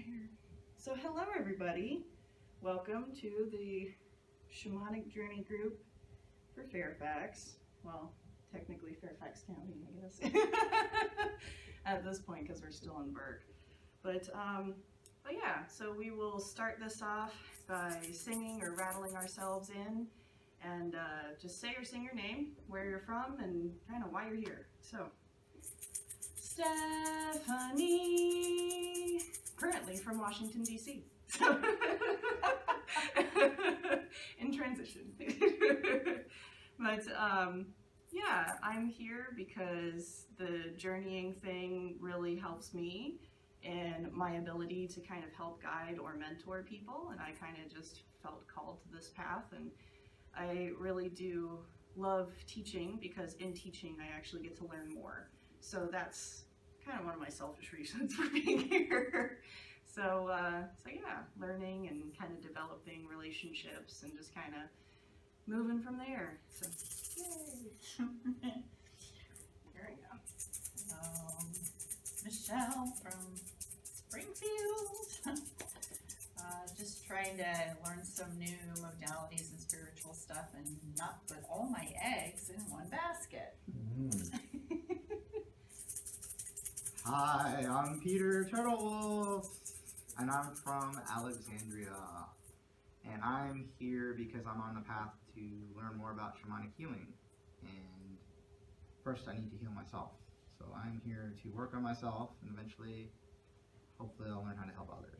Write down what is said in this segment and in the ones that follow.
here. So hello everybody. Welcome to the Shamanic Journey Group for Fairfax. Well, technically Fairfax County, I guess. At this point, because we're still in Burke. But yeah, so we will start this off by singing or rattling ourselves in, and just say or sing your name, where you're from, and kind of why you're here. So, Stephanie, currently from Washington, D.C. So in transition. But yeah, I'm here because the journeying thing really helps me in my ability to kind of help guide or mentor people, and I kind of just felt called to this path, and I really do love teaching because in teaching I actually get to learn more. So that's kind of one of my selfish reasons for being here. So yeah, learning and kind of developing relationships and just kind of moving from there. So yay! There we go. Michelle from Springfield. Just trying to learn some new modalities and spiritual stuff and not put all my eggs in one basket. Hi, I'm Peter Turtlewolf, and I'm from Alexandria. And I'm here because I'm on the path to learn more about shamanic healing. And first I need to heal myself. So I'm here to work on myself, and eventually, hopefully I'll learn how to help others.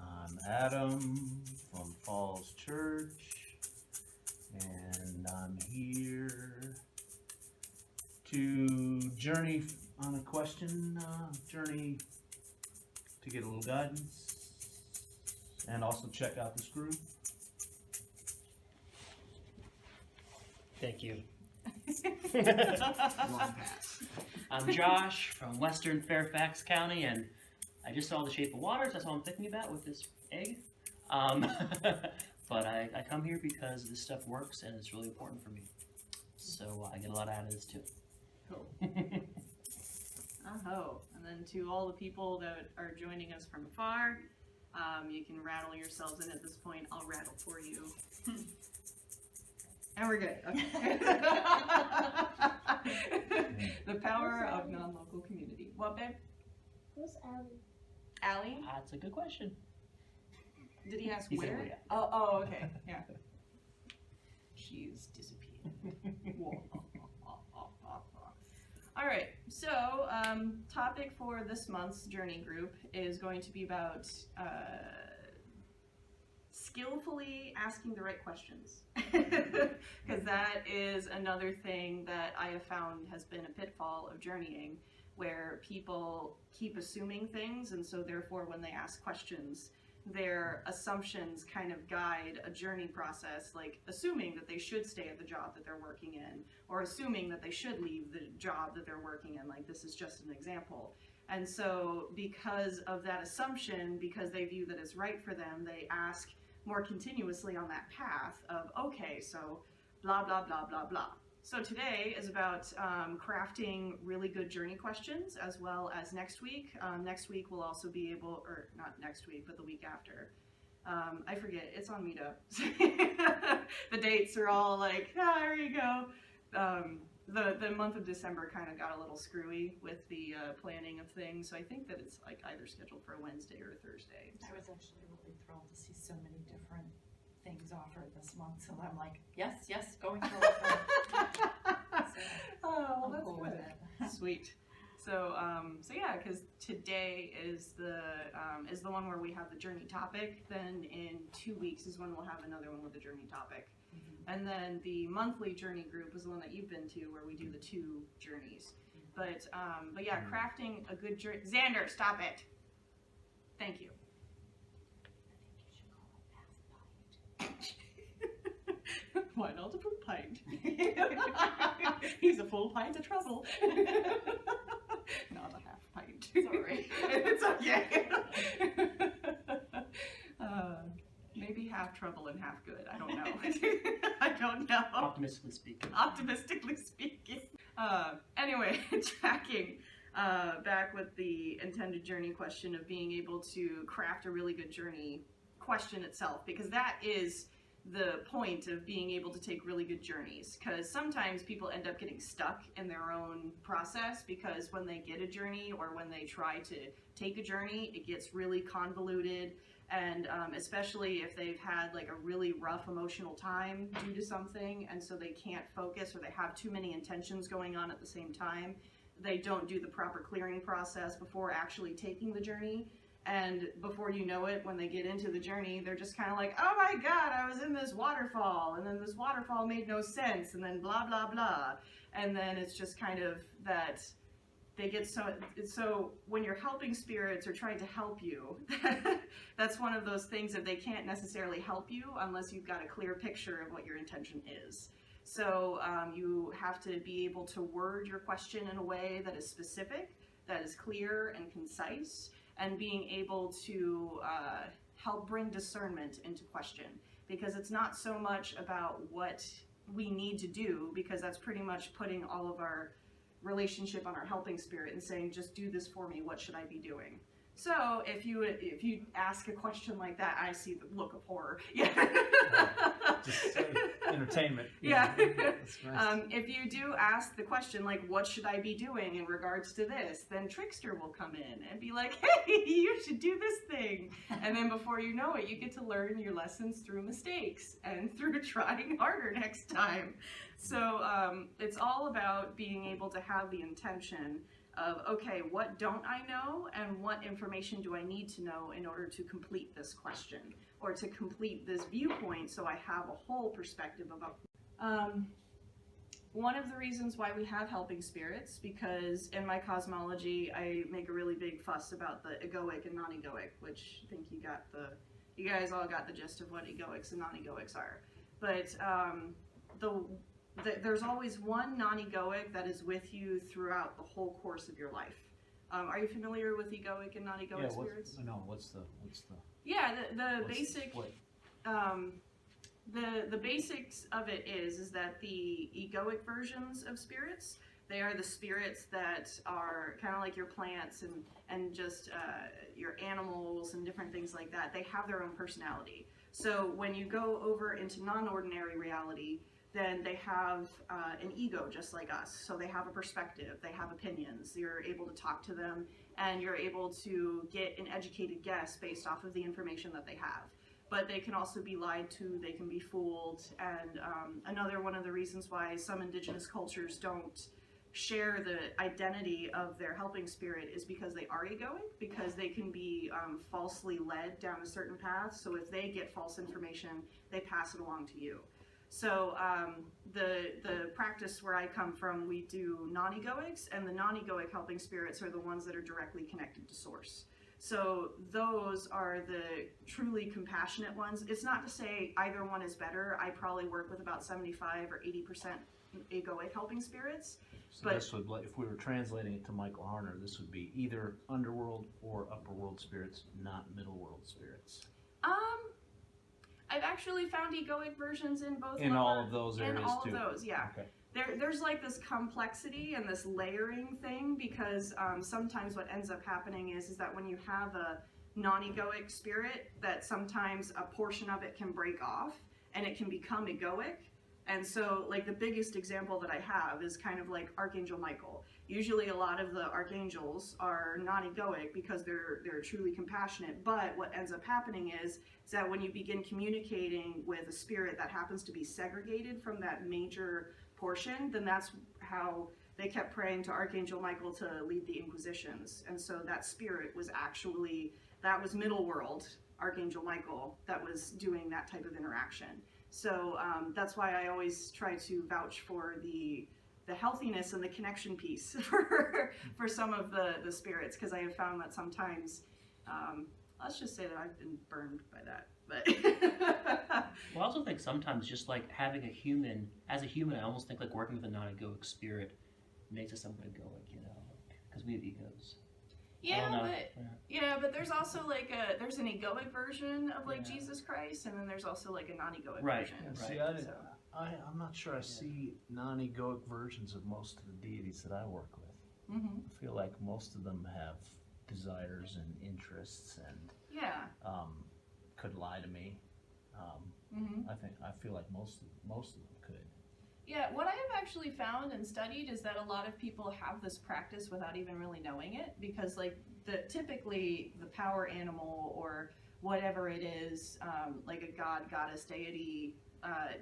I'm Adam from Falls Church, and I'm here to journey on a question, journey to get a little guidance, and also check out this group. Thank you. Long pass. I'm Josh from Western Fairfax County, and I just saw the shape of water. That's all I'm thinking about with this egg. But I come here because this stuff works and it's really important for me. So I get a lot out of this too. Cool. Oh, and then to all the people that are joining us from afar, you can rattle yourselves in at this point. I'll rattle for you. And we're good. Okay. The power of non-local community. What, babe? Who's Allie? Allie? That's a good question. Did he ask He said where? where. Oh, okay. Yeah. She's disappeared. All right. So, topic for this month's journey group is going to be about skillfully asking the right questions, because that is another thing that I have found has been a pitfall of journeying, where people keep assuming things, and so therefore when they ask questions, their assumptions kind of guide a journey process, like assuming that they should stay at the job that they're working in, or assuming that they should leave the job that they're working in. Like, this is just an example. And so because of that assumption, because they view that it's right for them, they ask more continuously on that path of, okay, so blah, blah, blah, blah, blah. So today is about crafting really good journey questions, as well as next week. Next week we'll also be able, or not next week, but the week after. I forget, it's on Meetup. The dates are all like, there you go. The month of December kind of got a little screwy with the planning of things, so I think that it's like either scheduled for a Wednesday or a Thursday. I was actually really thrilled to see so many different things offered this month, so I'm like, yes, going for it. Oh, well, that's cool good. with it. Sweet. So yeah, because today is the one where we have the journey topic. Then in 2 weeks is when we'll have another one with the journey topic. And then the monthly journey group is the one that you've been to, where we do the 2 journeys. But yeah, crafting a good journey. Xander, stop it. Thank you. Why not a full pint? He's a full pint of trouble. Not a half pint. Sorry. It's okay. Maybe half trouble and half good. I don't know. I don't know. Optimistically speaking. Optimistically speaking. Anyway, tracking back with the intended journey question of being able to craft a really good journey question itself, because that is the point of being able to take really good journeys, because sometimes people end up getting stuck in their own process, because when they get a journey or when they try to take a journey, it gets really convoluted, and especially if they've had like a really rough emotional time due to something, and so they can't focus, or they have too many intentions going on at the same time, they don't do the proper clearing process before actually taking the journey. And before you know it, when they get into the journey, they're just kind of like, oh my God, I was in this waterfall, and then this waterfall made no sense, and then blah, blah, blah. And then it's just kind of that they get so when you're helping spirits or trying to help you, that's one of those things that they can't necessarily help you unless you've got a clear picture of what your intention is. So you have to be able to word your question in a way that is specific, that is clear and concise, and being able to help bring discernment into question. Because it's not so much about what we need to do, because that's pretty much putting all of our relationship on our helping spirit and saying, just do this for me, what should I be doing? So if you ask a question like that, I see the look of horror. Yeah. Just entertainment. Yeah. That's nice. If you do ask the question, like, what should I be doing in regards to this, then Trickster will come in and be like, hey, you should do this thing. And then before you know it, you get to learn your lessons through mistakes and through trying harder next time. So it's all about being able to have the intention of, okay, what don't I know, and what information do I need to know in order to complete this question, or to complete this viewpoint, so I have a whole perspective of one of the reasons why we have helping spirits, because in my cosmology I make a really big fuss about the egoic and non-egoic, which I think you guys all got the gist of what egoics and non-egoics are. But there's always one non-egoic that is with you throughout the whole course of your life. Are you familiar with egoic and non-egoic spirits? What's the Yeah, the what's basic, split? the basics of it is that the egoic versions of spirits, they are the spirits that are kind of like your plants and just your animals and different things like that. They have their own personality. So when you go over into non-ordinary reality, then they have an ego just like us. So they have a perspective, they have opinions, you're able to talk to them, and you're able to get an educated guess based off of the information that they have. But they can also be lied to, they can be fooled, and another one of the reasons why some indigenous cultures don't share the identity of their helping spirit is because they are egoic, because they can be falsely led down a certain path. So if they get false information, they pass it along to you. So the practice where I come from, we do non-egoics, and the non-egoic helping spirits are the ones that are directly connected to source. So those are the truly compassionate ones. It's not to say either one is better. I probably work with about 75 or 80% egoic helping spirits. So But- this would, if we were translating it to Michael Harner, this would be either underworld or upper world spirits, not middle world spirits. I've actually found egoic versions in both In lower- all of those areas in all too. of those, yeah. Okay. There's like this complexity and this layering thing, because sometimes what ends up happening is that when you have a non-egoic spirit, that sometimes a portion of it can break off and it can become egoic. And so like the biggest example that I have is kind of like Archangel Michael. Usually a lot of the archangels are non-egoic because they're truly compassionate, but what ends up happening is that when you begin communicating with a spirit that happens to be segregated from that major portion, then that's how they kept praying to Archangel Michael to lead the Inquisitions. And so that spirit was actually, that was middle world Archangel Michael that was doing that type of interaction. So that's why I always try to vouch for the healthiness and the connection piece for some of the spirits, because I have found that sometimes, let's just say that I've been burned by that. But Well, I also think sometimes just like having a human, as a human, I almost think like working with a non-egoic spirit makes us somewhat egoic, you know, because we have egos. I don't know. but there's also like there's an egoic version of like Yeah. Jesus Christ, and then there's also like a non-egoic Right. version. Yeah, Right. see, I didn't, So- I'm not sure I see non-egoic versions of most of the deities that I work with. Mm-hmm. I feel like most of them have desires and interests and Yeah. could lie to me. Mm-hmm. I feel like most of them could. Yeah, what I have actually found and studied is that a lot of people have this practice without even really knowing it, because like typically the power animal or whatever it is, like a god, goddess, deity,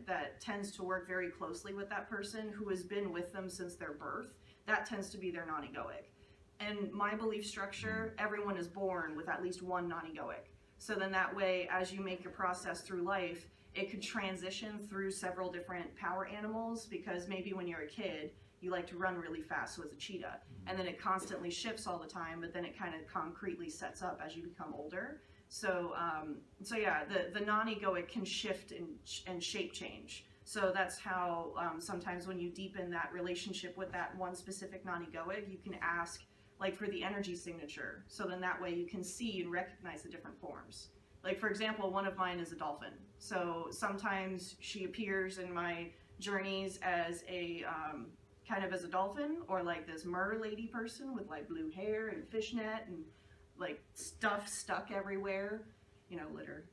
that tends to work very closely with that person who has been with them since their birth, that tends to be their non-egoic. And my belief structure, everyone is born with at least one non-egoic. So then that way, as you make your process through life, it could transition through several different power animals, because maybe when you're a kid, you like to run really fast, so it's a cheetah. And then it constantly shifts all the time, but then it kind of concretely sets up as you become older. So yeah, the non-egoic can shift and shape change. So that's how sometimes when you deepen that relationship with that one specific non-egoic, you can ask like for the energy signature. So then that way you can see and recognize the different forms. Like for example, one of mine is a dolphin. So sometimes she appears in my journeys as a kind of as a dolphin, or like this mer lady person with like blue hair and fishnet and like stuff stuck everywhere, you know, litter.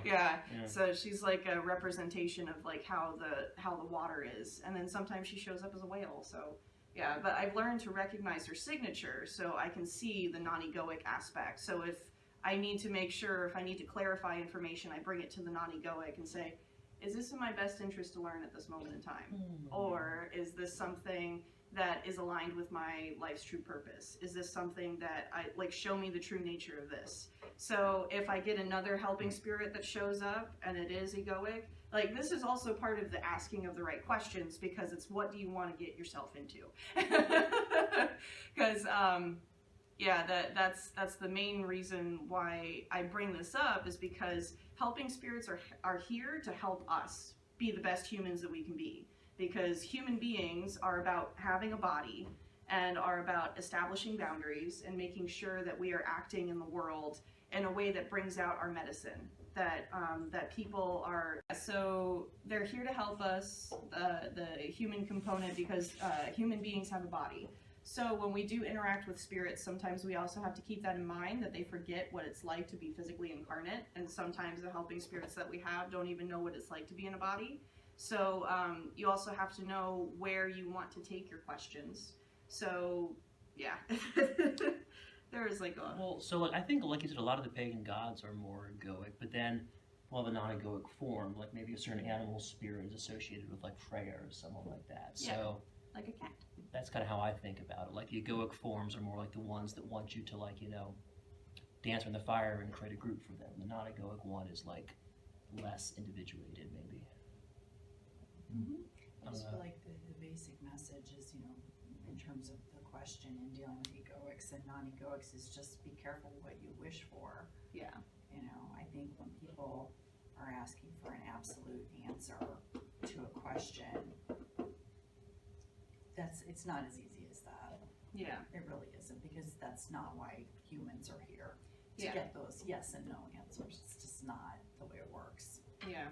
Yeah. So she's like a representation of like how the water is, and then sometimes she shows up as a whale. So yeah, but I've learned to recognize her signature, so I can see the non-egoic aspect. So if I need to make sure, if I need to clarify information, I bring it to the non-egoic and say, is this in my best interest to learn at this moment in time? Or is this something that is aligned with my life's true purpose? Is this something that show me the true nature of this? So if I get another helping spirit that shows up and it is egoic, like this is also part of the asking of the right questions, because it's what do you want to get yourself into? Because yeah, that's the main reason why I bring this up, is because helping spirits are here to help us be the best humans that we can be. Because human beings are about having a body and are about establishing boundaries and making sure that we are acting in the world in a way that brings out our medicine. That people are, so they're here to help us, the human component, because human beings have a body. So when we do interact with spirits, sometimes we also have to keep that in mind, that they forget what it's like to be physically incarnate, and sometimes the helping spirits that we have don't even know what it's like to be in a body. So you also have to know where you want to take your questions. So yeah, there is like a... Well, so like I think, like you said, a lot of the pagan gods are more egoic, but then we'll have a non-egoic form, like maybe a certain animal spirit is associated with like Freya or someone like that. Yeah. So like a cat. that's kind of how I think about it. Like the egoic forms are more like the ones that want you to, like, you know, dance around the fire and create a group for them. The non-egoic one is like less individuated, maybe. I just feel like the basic message is, you know, in terms of the question in dealing with egoics and non-egoics, is just be careful what you wish for. Yeah. You know, I think when people are asking for an absolute answer to a question, it's not as easy as that. Yeah. It really isn't, because that's not why humans are here, to Yeah. get those yes and no answers. It's just not the way it works. Yeah.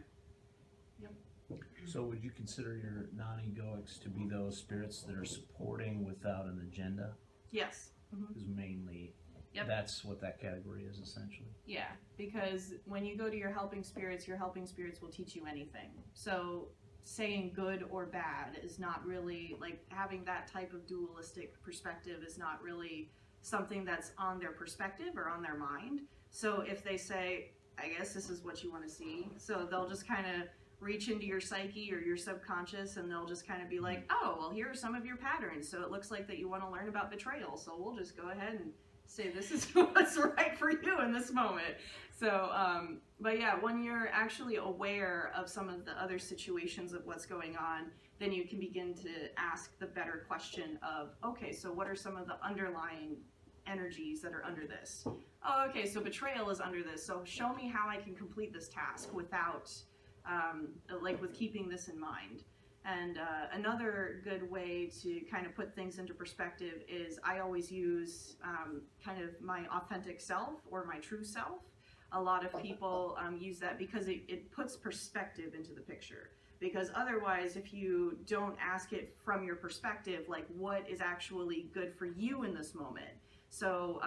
So would you consider your non-egoics to be those spirits that are supporting without an agenda? Yes. Mm-hmm. Is mainly, Yep. that's what that category is essentially. Yeah, because when you go to your helping spirits will teach you anything. So saying good or bad is not really, like, having that type of dualistic perspective is not really something that's on their perspective or on their mind. So if they say, I guess this is what you want to see, so they'll just kind of reach into your psyche or your subconscious, and they'll just kind of be like, oh, well, here are some of your patterns. So it looks like that you want to learn about betrayal. So we'll just go ahead and say this is what's right for you in this moment. So, but yeah, when you're actually aware of some of the other situations of what's going on, then you can begin to ask the better question of, okay, so what are some of the underlying energies that are under this? Oh, okay, so betrayal is under this. So show me how I can complete this task without, with keeping this in mind. And another good way to kind of put things into perspective is I always use kind of my authentic self or my true self. a lot of people use that because it puts perspective into the picture. Because otherwise, if you don't ask it from your perspective, like what is actually good for you in this moment, so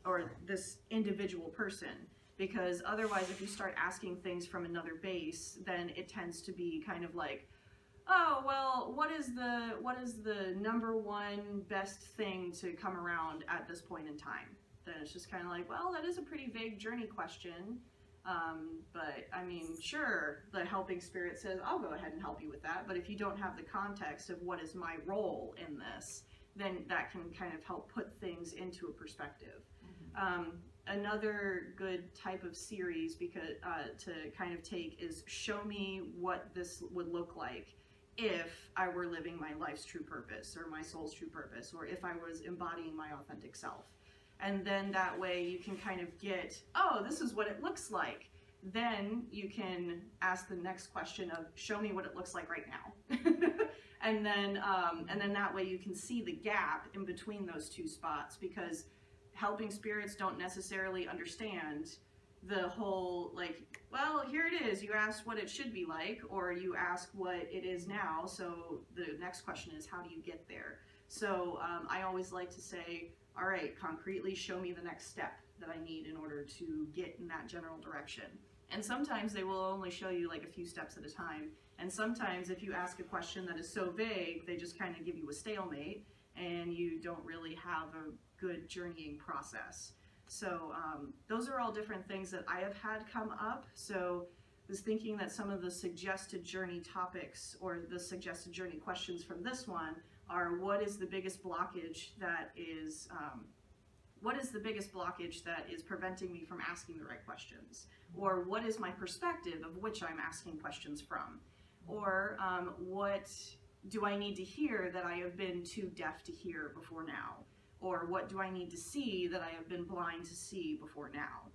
or this individual person, because otherwise if you start asking things from another base, then it tends to be kind of like, oh well, what is the number one best thing to come around at this point in time? Then it's just kind of like, well, that is a pretty vague journey question, but I mean, sure, the helping spirit says I'll go ahead and help you with that, but if you don't have the context of what is my role in this, then that can kind of help put things into a perspective. Another good type of series because to kind of take is show me what this would look like if I were living my life's true purpose or my soul's true purpose, or if I was embodying my authentic self. And then that way you can kind of get, oh, this is what it looks like. Then you can ask the next question of show me what it looks like right now. and then that way you can see the gap in between those two spots, because helping spirits don't necessarily understand the whole, like, well, here it is, you asked what it should be like, or you ask what it is now, so the next question is how do you get there? So I always like to say, all right, concretely show me the next step that I need in order to get in that general direction. And sometimes they will only show you like a few steps at a time, and sometimes if you ask a question that is so vague, they just kind of give you a stalemate and you don't really have a good journeying process. So those are all different things that I have had come up. So I was thinking that some of the suggested journey topics or the suggested journey questions from this one are, what is the biggest blockage that is preventing me from asking the right questions? Or what is my perspective of which I'm asking questions from? Or what do I need to hear that I have been too deaf to hear before now? Or what do I need to see that I have been blind to see before now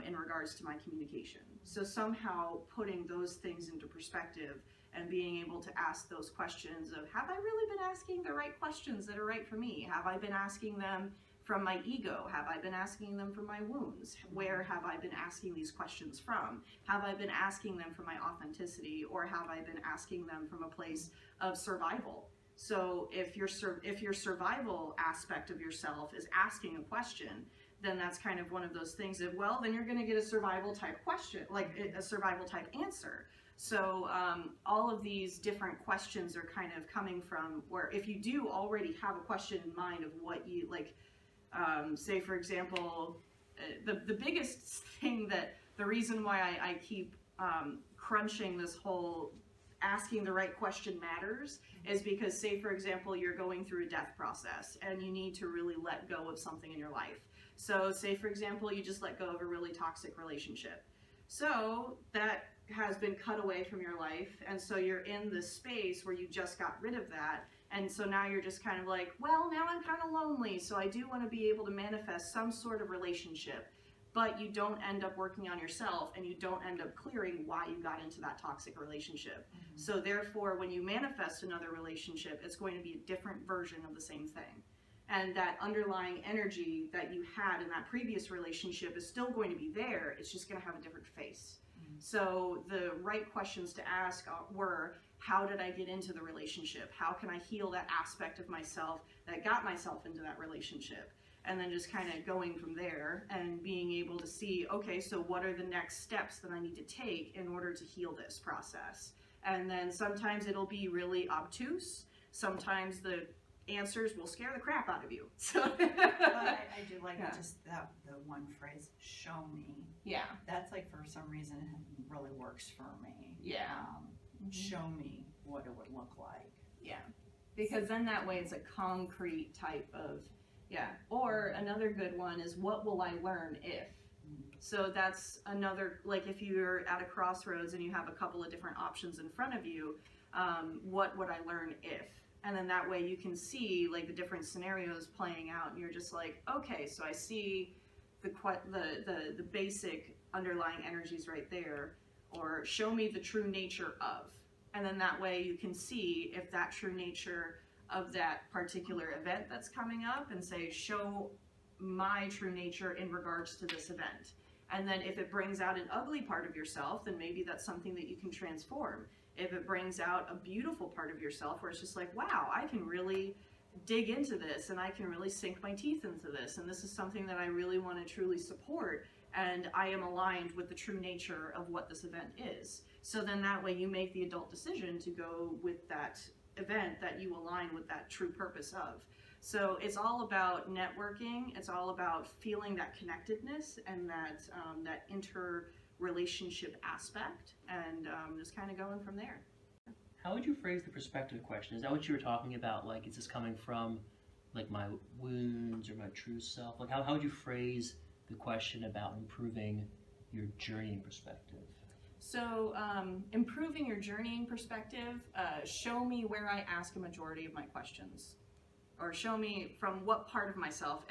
in regards to my communication? So somehow putting those things into perspective and being able to ask those questions of, have I really been asking the right questions that are right for me? Have I been asking them from my ego? Have I been asking them from my wounds? Where have I been asking these questions from? Have I been asking them from my authenticity, or have I been asking them from a place of survival? So if your survival aspect of yourself is asking a question, then that's kind of one of those things that, well, then you're going to get a survival type question, like a survival type answer. So all of these different questions are kind of coming from where, if you do already have a question in mind of what you like, say for example, the biggest thing that, the reason why I keep crunching this whole asking the right question matters is because, say for example, you're going through a death process and you need to really let go of something in your life. So say for example, you just let go of a really toxic relationship. So that has been cut away from your life, and so you're in this space where you just got rid of that, and so now you're just kind of like, well, now I'm kind of lonely, so I do want to be able to manifest some sort of relationship. But you don't end up working on yourself, and you don't end up clearing why you got into that toxic relationship. Mm-hmm. So therefore, when you manifest another relationship, it's going to be a different version of the same thing. And that underlying energy that you had in that previous relationship is still going to be there, it's just going to have a different face. Mm-hmm. So the right questions to ask were, how did I get into the relationship? How can I heal that aspect of myself that got myself into that relationship? And then just kind of going from there and being able to see, okay, so what are the next steps that I need to take in order to heal this process? And then sometimes it'll be really obtuse. Sometimes the answers will scare the crap out of you. So I do like just the one phrase, show me. Yeah. That's like, for some reason, it really works for me. Yeah. Show me what it would look like. Yeah. Because then that way it's a concrete type of, yeah. Or another good one is, what will I learn if? So that's another, like if you're at a crossroads and you have a couple of different options in front of you, what would I learn if? And then that way you can see like the different scenarios playing out, and you're just like, okay, so I see the basic underlying energies right there, or show me the true nature of. And then that way you can see if that true nature of that particular event that's coming up, and say, show my true nature in regards to this event. And then if it brings out an ugly part of yourself, then maybe that's something that you can transform. If it brings out a beautiful part of yourself where it's just like, wow, I can really dig into this and I can really sink my teeth into this, and this is something that I really want to truly support, and I am aligned with the true nature of what this event is. So then that way you make the adult decision to go with that event that you align with that true purpose of. So it's all about networking. It's all about feeling that connectedness and that that interrelationship aspect, and just kind of going from there. How would you phrase the perspective question? Is that what you were talking about? Like, is this coming from like my wounds or my true self? Like, how would you phrase the question about improving your journeying perspective? So improving your journeying perspective, show me where I ask a majority of my questions. Or show me from what part of myself,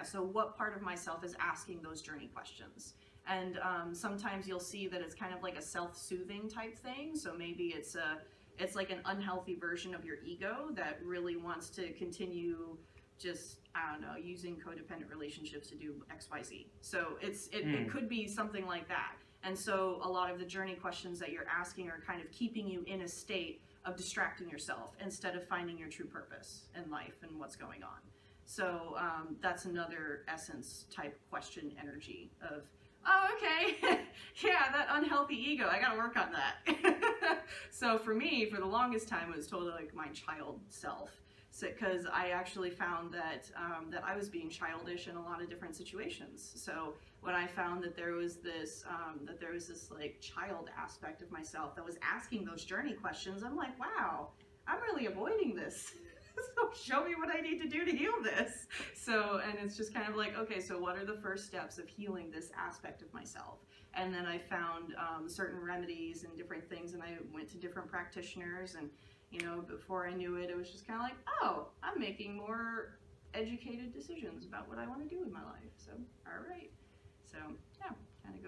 so what part of myself is asking those journey questions. And sometimes you'll see that it's kind of like a self-soothing type thing. So maybe it's like an unhealthy version of your ego that really wants to continue just, I don't know, using codependent relationships to do XYZ. So it could be something like that. And so a lot of the journey questions that you're asking are kind of keeping you in a state of distracting yourself instead of finding your true purpose in life and what's going on. So that's another essence type question energy of, oh, okay, yeah, that unhealthy ego, I gotta work on that. So for me, for the longest time, it was totally like my child self. Because I actually found that that I was being childish in a lot of different situations. So when I found that there was this like child aspect of myself that was asking those journey questions, I'm like, wow, I'm really avoiding this. So show me what I need to do to heal this. So, and it's just kind of like, okay, so what are the first steps of healing this aspect of myself? And then I found certain remedies and different things, and I went to different practitioners, and you know, before I knew it, it was just kind of like, oh, I'm making more educated decisions about what I want to do with my life. So, all right. So, yeah, kind of